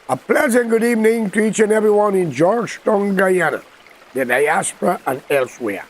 A pleasant good evening to each and everyone in Georgetown, Guyana, the diaspora, and elsewhere.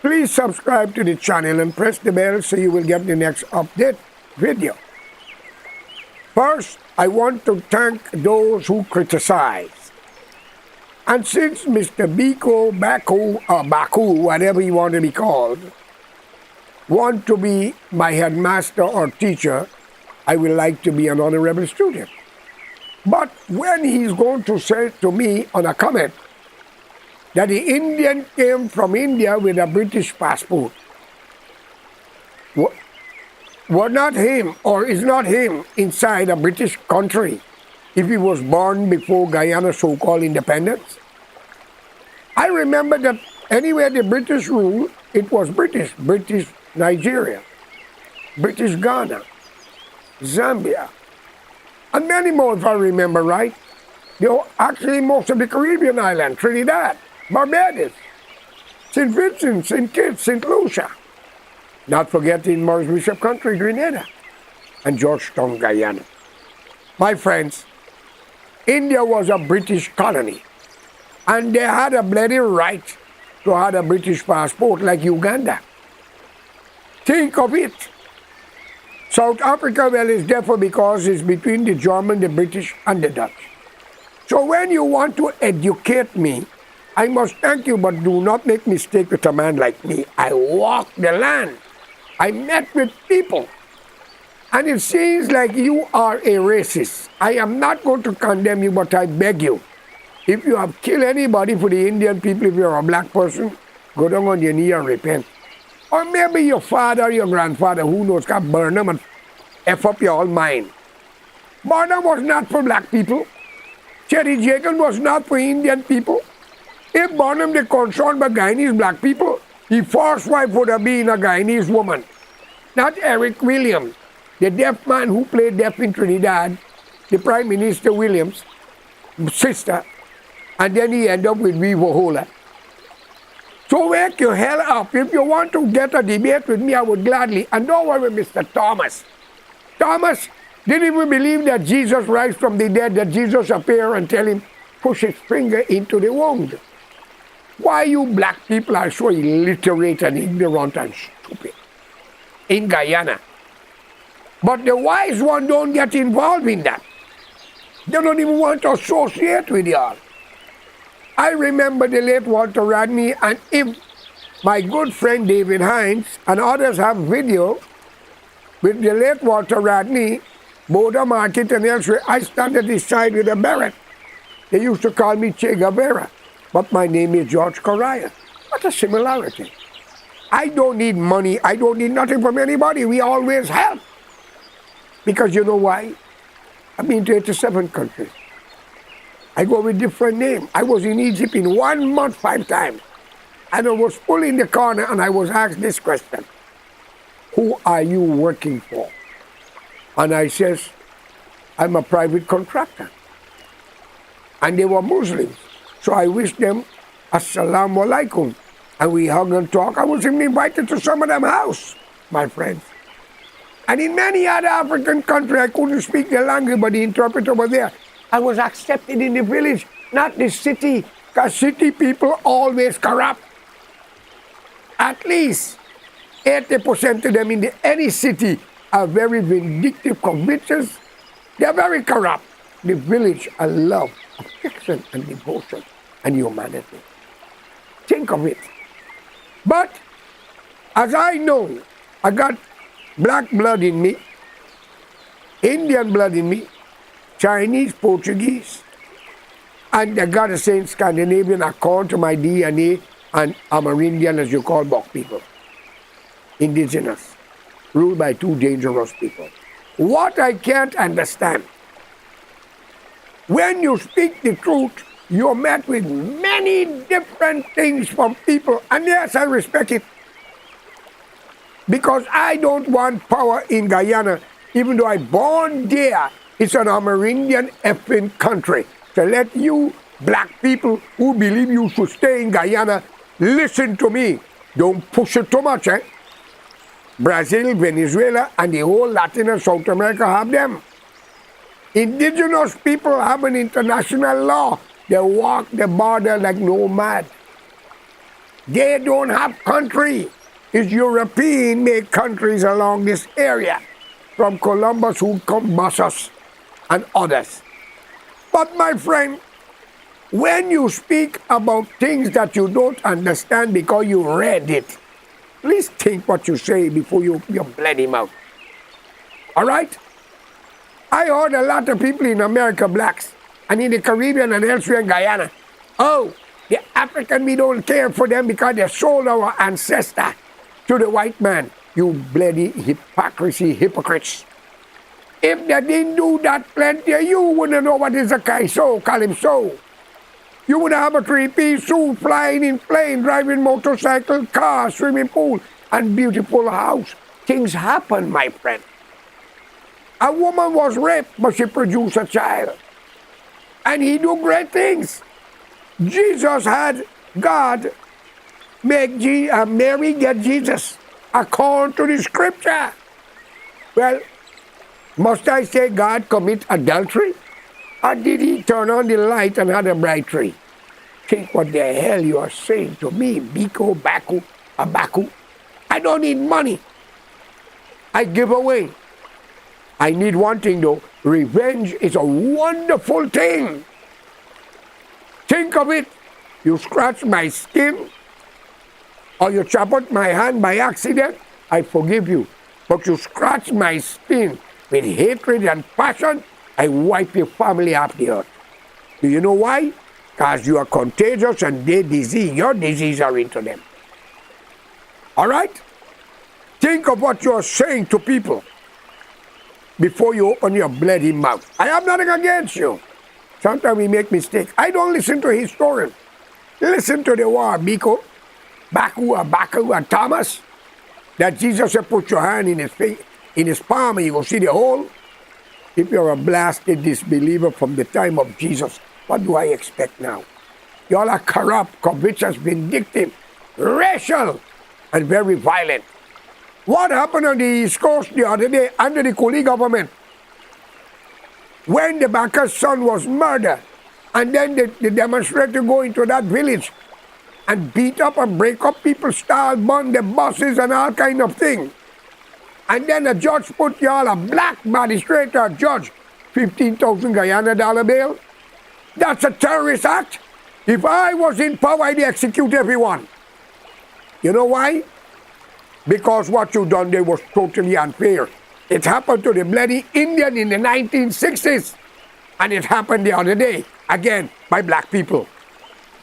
Please subscribe to the channel and press the bell so you will get the next update video. First, I want to thank those who criticize. And since Mr. Baku, whatever you want to be called, want to be my headmaster or teacher, I would like to be an honorable student. But when he's going to say to me on a comment that the Indian came from India with a British passport, was not him or is not him inside a British country if he was born before Guyana's so-called independence? I remember that anywhere the British ruled, it was British Nigeria, British Ghana, Zambia, and many more if I remember right. Actually most of the Caribbean islands, Trinidad, Barbados, St. Vincent, St. Kitts, St. Lucia. Not forgetting Maurice Bishop Country, Grenada, and Georgetown, Guyana. My friends, India was a British colony, and they had a bloody right to have a British passport like Uganda. Think of it. South Africa, well, is therefore because it's between the German, the British, and the Dutch. So when you want to educate me, I must thank you, but do not make mistake with a man like me. I walked the land. I met with people. And it seems like you are a racist. I am not going to condemn you, but I beg you. If you have killed anybody for the Indian people, if you're a black person, go down on your knee and repent. Or maybe your father or your grandfather, who knows, can burn them and F up your own mind. Barnum was not for black people. Cherry Jacob was not for Indian people. If Barnum the concerned by Guyanese black people, his first wife would have been a Guyanese woman. Not Eric Williams, the deaf man who played deaf in Trinidad, the Prime Minister Williams' sister, and then he ended up with Vivo Hola. So wake your hell up. If you want to get a debate with me, I would gladly. And don't worry, Mr. Thomas. Thomas didn't even believe that Jesus rise from the dead, that Jesus appear and tell him, push his finger into the wound. Why you black people are so illiterate and ignorant and stupid in Guyana? But the wise one don't get involved in that. They don't even want to associate with y'all. I remember the late Walter Rodney, and if my good friend David Hines and others have video with the late Walter Rodney, Boda Market and elsewhere, I stand at his side with a beret. They used to call me Che Guevara, but my name is George Correa. What a similarity. I don't need money. I don't need nothing from anybody. We always help. Because you know why? I've been to 87 countries. I go with different names. I was in Egypt in 1 month 5 times. And I was pulled in the corner and I was asked this question. Who are you working for? And I says, I'm a private contractor. And they were Muslims. So I wished them Assalamu alaikum. And we hug and talk. I was even invited to some of them house, my friends. And in many other African countries, I couldn't speak the language, but the interpreter was there. I was accepted in the village, not the city, because city people always corrupt. At least 80% of them in any city are very vindictive, covetous. They're very corrupt. The village are love, affection, and devotion, and humanity. Think of it. But as I know, I got black blood in me, Indian blood in me, Chinese, Portuguese, and I got to say Scandinavian according to my DNA, and Amerindian, as you call Bok people. Indigenous, ruled by 2 dangerous people. What I can't understand, when you speak the truth, you're met with many different things from people, and yes, I respect it. Because I don't want power in Guyana, even though I born there. It's an Amerindian effing country. To let you black people who believe you should stay in Guyana, listen to me. Don't push it too much, eh? Brazil, Venezuela, and the whole Latin and South America have them. Indigenous people have an international law. They walk the border like nomad. They don't have country. It's European-made countries along this area, from Columbus who come us and others. But my friend, when you speak about things that you don't understand because you read it, please think what you say before you open your bloody mouth. All right? I heard a lot of people in America, blacks, and in the Caribbean and elsewhere in Guyana, oh, the African, we don't care for them because they sold our ancestor to the white man. You bloody hypocrites. If they didn't do that plenty, you wouldn't know what is a kaiso, call him so. You would have a three-piece suit, flying in plane, driving motorcycle, car, swimming pool, and beautiful house. Things happen, my friend. A woman was raped, but she produced a child. And he do great things. Jesus had God make Mary get Jesus, according to the scripture. Well, must I say God commit adultery? Or did he turn on the light and had a bright tree? Think what the hell you are saying to me, Biko, Baku, Abaku. I don't need money. I give away. I need one thing though. Revenge is a wonderful thing. Think of it. You scratch my skin or you chop out my hand by accident, I forgive you. But you scratch my skin with hatred and passion, I wipe your family off the earth. Do you know why? Because you are contagious and their disease, your disease are into them. All right? Think of what you are saying to people before you open your bloody mouth. I have nothing against you. Sometimes we make mistakes. I don't listen to historians. Listen to the war, Biko, Baku, and Thomas. That Jesus said, put your hand in his face, in his palm, and you will see the hole. If you're a blasted disbeliever from the time of Jesus, what do I expect now? Y'all are corrupt, covetous, vindictive, racial, and very violent. What happened on the East Coast the other day under the Cooley government? When the banker's son was murdered, and then the demonstrators go into that village and beat up and break up people's style, burn the buses and all kind of things. And then a judge put y'all, a black magistrate or judge, 15,000 Guyana dollar bail. That's a terrorist act. If I was in power, I'd execute everyone. You know why? Because what you done there was totally unfair. It happened to the bloody Indian in the 1960s. And it happened the other day, again, by black people.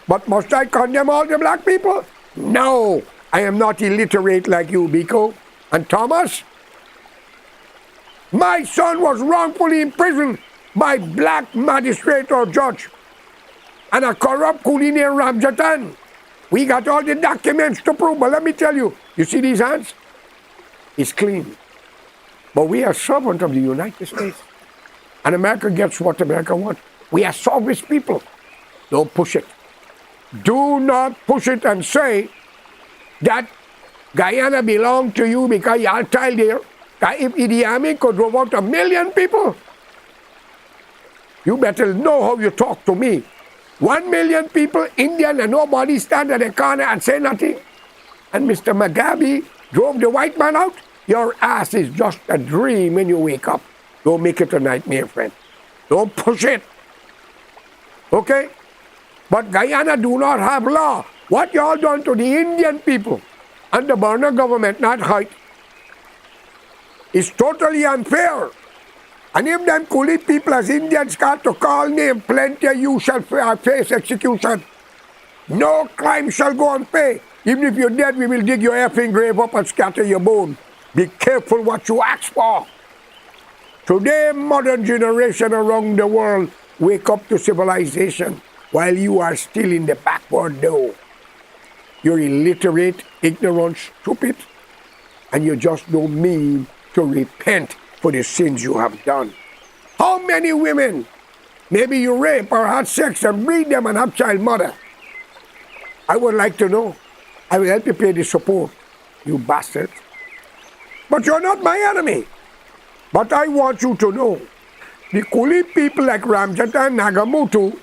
But must I condemn all the black people? No, I am not illiterate like you, Biko. And Thomas? My son was wrongfully imprisoned by black magistrate or judge. And a corrupt coolie named Ramjatan. We got all the documents to prove, but let me tell you, you see these hands? It's clean. But we are servants of the United States. And America gets what America wants. We are service people. Don't push it. Do not push it and say that Guyana belongs to you because y'all child there. If Idi Amin could drove out 1 million people, you better know how you talk to me. 1 million people, Indian, and nobody stand at the corner and say nothing. And Mr. Mugabe drove the white man out. Your ass is just a dream when you wake up. Don't make it a nightmare, friend. Don't push it. Okay? But Guyana do not have law. What y'all done to the Indian people and the Burner government, not Haiti, is totally unfair. And if them coolie people as Indians got to call name, plenty of you shall face execution. No crime shall go unpaid. Even if you're dead, we will dig your effing grave up and scatter your bone. Be careful what you ask for. Today, modern generation around the world wake up to civilization while you are still in the backward door. You're illiterate, ignorant, stupid, and you just don't mean to repent for the sins you have done. How many women, maybe you rape or had sex and breed them and have child mother? I would like to know. I will help you pay the support, you bastard. But you're not my enemy. But I want you to know the Kuli people like Ramjata and Nagamutu,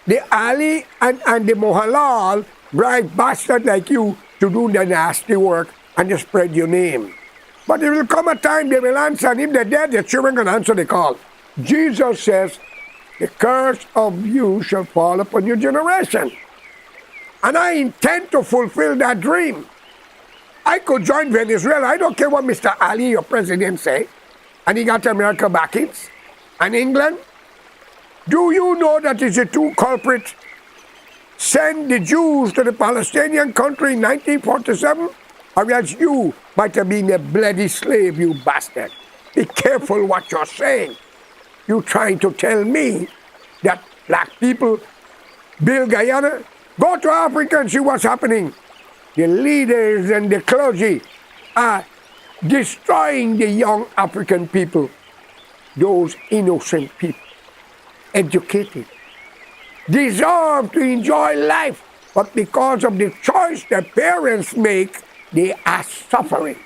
the Ali and the Mohalal bribe bastards like you to do the nasty work and to spread your name. But there will come a time they will answer, and if they're dead, their children can answer the call. Jesus says, the curse of you shall fall upon your generation. And I intend to fulfill that dream. I could join Venezuela. I don't care what Mr. Ali, your president, say. And he got America backings. And England. Do you know that is the two culprits send the Jews to the Palestinian country in 1947? Or else you might have been a bloody slave, you bastard. Be careful what you're saying. You trying to tell me that black people build Guyana? Go to Africa and see what's happening. The leaders and the clergy are destroying the young African people, those innocent people, educated, deserve to enjoy life, but because of the choice their parents make, they are suffering.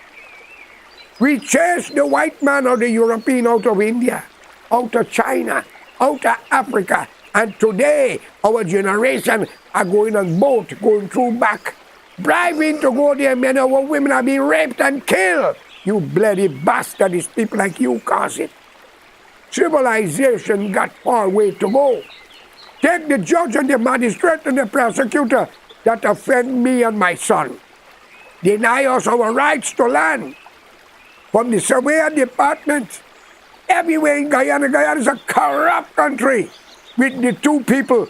We chase the white man or the European out of India, out of China, out of Africa, and today our generation are going on boat, going through back, bribing to go there. Men and women are being raped and killed. You bloody bastard, it's people like you cause it. Civilization got far way to go. Take the judge and the magistrate and the prosecutor that offend me and my son. Deny us our rights to land. From the surveyor department, everywhere in Guyana. Guyana is a corrupt country with the two people,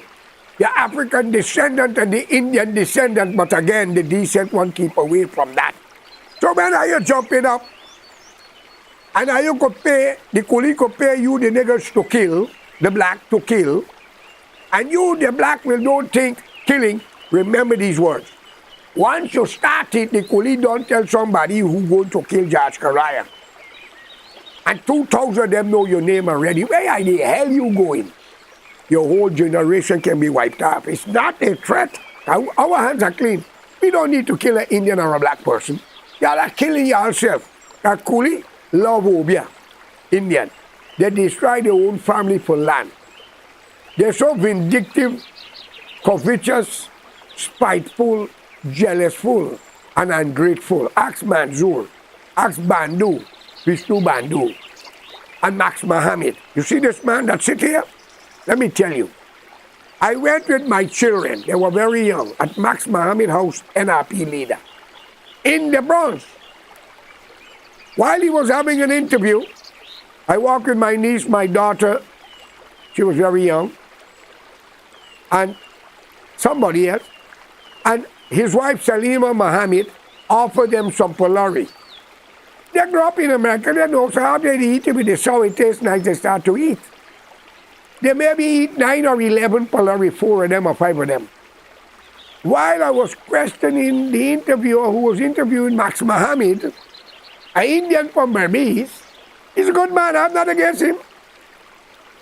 the African descendant and the Indian descendant, but again, the decent one keep away from that. So when are you jumping up? And are you could pay, the Kuli could pay you the niggers to kill, the black to kill, and you, the black, will don't think killing. Remember these words. Once you start it, the Kuli don't tell somebody who going to kill George Karaya. And 2,000 of them know your name already. Where the hell you going? Your whole generation can be wiped out. It's not a threat. Our hands are clean. We don't need to kill an Indian or a black person. You are killing yourself. That Kuli love Obia, Indian. They destroy their own family for land. They're so vindictive, covetous, spiteful, jealousful, and ungrateful. Ask Manzoor, ask Bandu, Vishnu Bandu, and Max Mohammed. You see this man that sit here? Let me tell you. I went with my children, they were very young, at Max Mohammed House, NRP leader, in the Bronx. While he was having an interview, I walked with my niece, my daughter, she was very young, and somebody else, and his wife Salima Mohammed offered them some Polari. They grew up in America, they know, so how they eat it with the sour, it tastes nice, they start to eat. They maybe eat 9 or 11 Polari, 4 of them or 5 of them. While I was questioning the interviewer who was interviewing Max Mohammed, an Indian from Burmese, he's a good man, I'm not against him.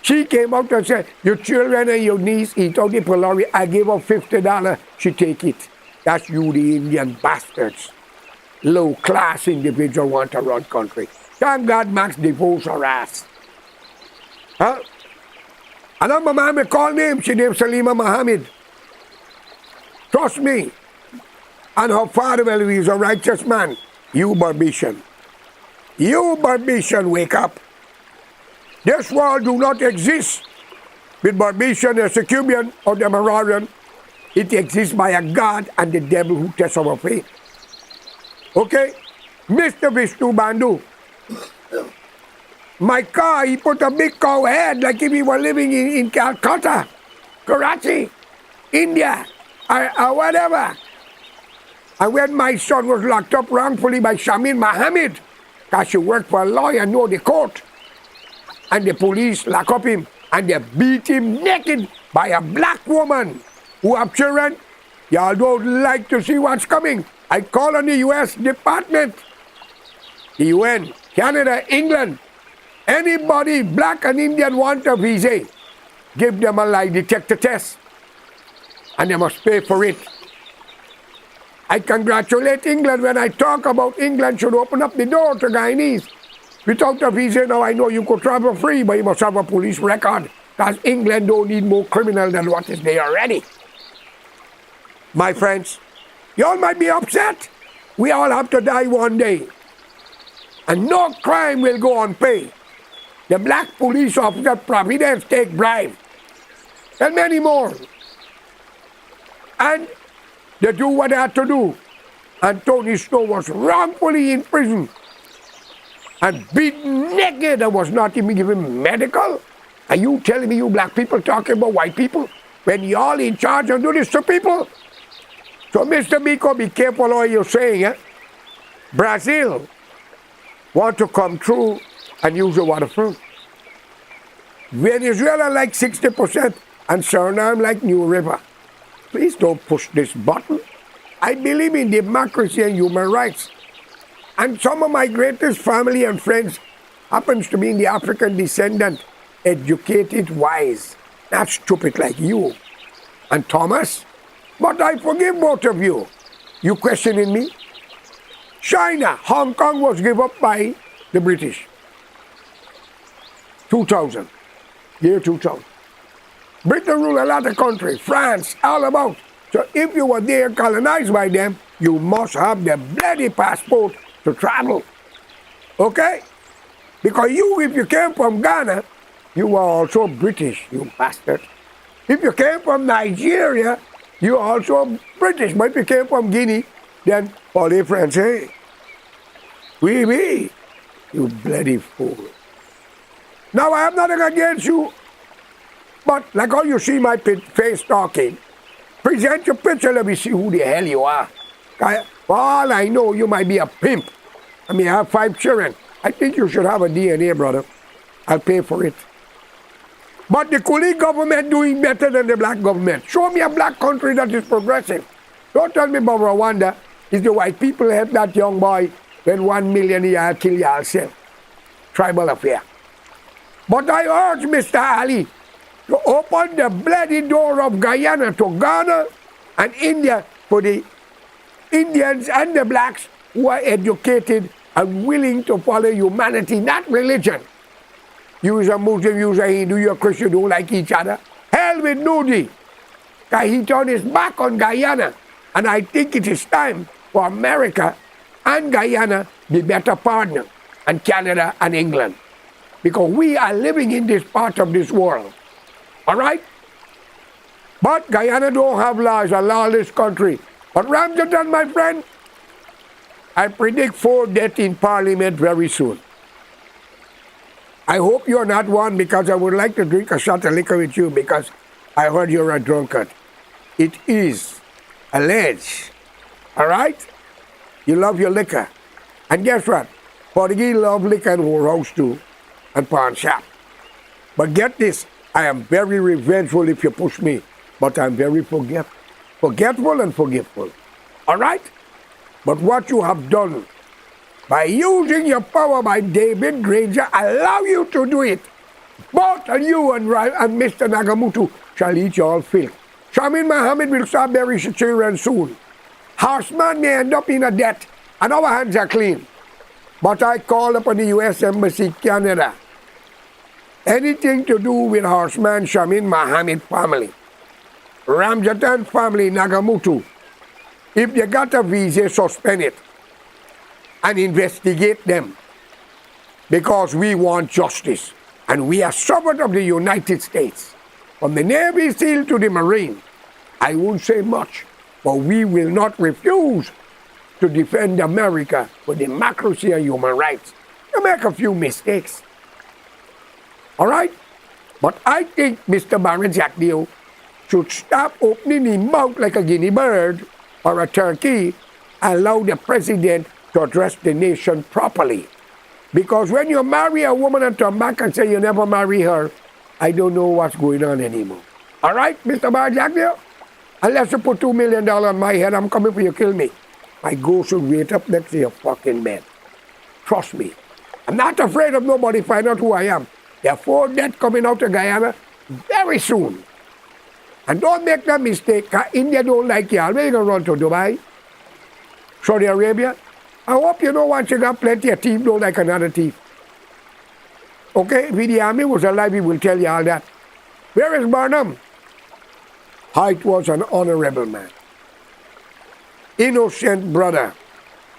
She came out and said, your children and your niece eat out the Polari, I gave her $50, she take it. That's you, the Indian bastards. Low-class individual want to run country. Thank God Max divorced her ass. Huh? And my mama called me, she named Salima Mohammed. Trust me. And her father, well, he's a righteous man. You Barbician. You Barbician, wake up. This world do not exist with Barbician, the Cuban, or the Moravian. It exists by a God and the devil who tests our faith. Okay? Mr. Vishnu Bandu. My car, he put a big cow head like if he were living in Calcutta, Karachi, India, or whatever. And when my son was locked up wrongfully by Shamin Mohammed, because she worked for a lawyer, know the court, and the police lock up him, and they beat him naked by a black woman who have children. Y'all don't like to see what's coming. I call on the U.S. Department, the UN, Canada, England. Anybody, black and Indian, want a visa, give them a lie detector test. And they must pay for it. I congratulate England when I talk about England should open up the door to Guyanese. Without a visa now, I know you could travel free, but you must have a police record, because England don't need more criminal than what is there already. My friends, you all might be upset. We all have to die one day. And no crime will go unpaid. The black police officer Providence take bribe. And many more. And they do what they had to do. And Tony Snow was wrongfully in prison and beaten naked and was not even given medical. Are you telling me you black people talking about white people when y'all in charge and do this to people? So Mr. Biko, be careful what you're saying. Eh? Brazil want to come through and use the waterfront. Venezuela like 60% and Suriname like New River. Please don't push this button. I believe in democracy and human rights. And some of my greatest family and friends happens to be in the African descendant, educated, wise, not stupid like you and Thomas. But I forgive both of you. You questioning me? China, Hong Kong was given up by the British. 2000, year 2000. Britain ruled a lot of countries, France, all about. So if you were there colonized by them, you must have the bloody passport to travel. Okay? Because you, if you came from Ghana, you were also British, you bastard. If you came from Nigeria, you are also British. But if you came from Guinea, then parlez français. Oui, oui. You bloody fool. Now I have nothing against you, but like how you see my face talking, present your picture, let me see who the hell you are. For all I know, you might be a pimp. I mean, I have 5 children. I think you should have a DNA, brother. I'll pay for it. But the Coolie government doing better than the black government. Show me a black country that is progressive. Don't tell me about Rwanda. It's the white people help that young boy when 1 million y'all kill yourself. Tribal affair. But I urge Mr. Ali to open the bloody door of Guyana to Ghana and India for the Indians and the blacks who are educated and willing to follow humanity, not religion. You is a Muslim, you is a Hindu, you a Christian, don't like each other. Hell with Nudi. He turned his back on Guyana. And I think it is time for America and Guyana be better partner, and Canada and England. Because we are living in this part of this world. All right? But Guyana don't have laws, a lawless country. But Ramjadan, my friend, I predict 4 deaths in Parliament very soon. I hope you're not one, because I would like to drink a shot of liquor with you, because I heard you're a drunkard. It is alleged. All right? You love your liquor. And guess what? Portuguese love liquor and whorehouse too, and pawn shop. But get this, I am very revengeful if you push me, but I'm very forgetful and forgiveful. All right? But what you have done, by using your power by David Granger, allow you to do it. Both and you and Mr. Nagamutu shall eat your filth. Shamin Mohammed will start burying his children soon. Horseman may end up in a debt, and our hands are clean. But I call upon the U.S. Embassy, Canada. Anything to do with Horseman Shamin Mohammed family, Ramjatan family, Nagamutu, if they got a visa, suspend it and investigate them, because we want justice. And we are servants of the United States. From the Navy SEAL to the Marine, I won't say much, but we will not refuse to defend America for democracy and human rights. You make a few mistakes. All right? But I think Mr. Baron Jack Dio should stop opening his mouth like a guinea bird or a turkey and allow the president to address the nation properly. Because when you marry a woman and come back and say you never marry her, I don't know what's going on anymore. All right, Mr. Baron Jack Dio? Unless you put $2 million on my head, I'm coming for you to kill me. My ghost will wait up next to your fucking bed. Trust me. I'm not afraid of nobody find out who I am. There are 4 deaths coming out of Guyana very soon. And don't make that mistake, India don't like y'all. Where you going to run to, Dubai? Saudi Arabia? I hope you know once you got plenty of teeth, don't like another teeth. Okay, if Idi Amin was alive, he will tell you all that. Where is Barnum? Height was an honorable man. Innocent brother.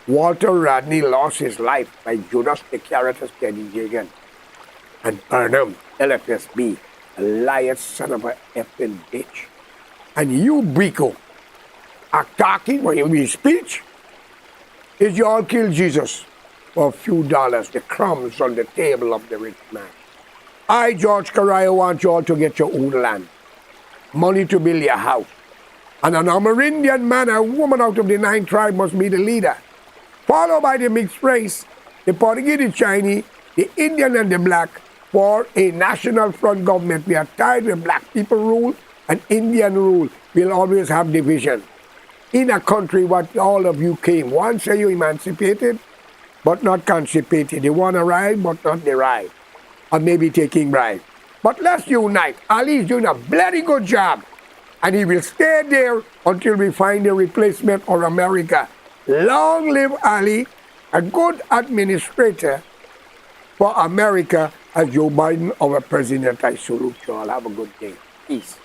Walter Rodney lost his life by Judas Iscariot's dedication. And Barnum, LFSB, a liar son of a effing bitch. And you, Brico, attacking when you give speech, is you all kill Jesus for a few dollars, the crumbs on the table of the rich man. I, George Carrillo, want you all to get your own land, money to build your house. And an Amerindian man or woman out of the 9 tribes must be the leader, followed by the mixed race, the Portuguese, the Chinese, the Indian, and the black, for a national front government. We are tired with black people rule and Indian rule. We'll always have division. In a country what all of you came, one say you emancipated, but not constipated. You want to ride, but not the ride. Or maybe taking bribe. But let's unite. Ali is doing a bloody good job. And he will stay there until we find a replacement or America. Long live Ali, a good administrator for America, as Joe Biden, our president. I salute you all. Have a good day. Peace.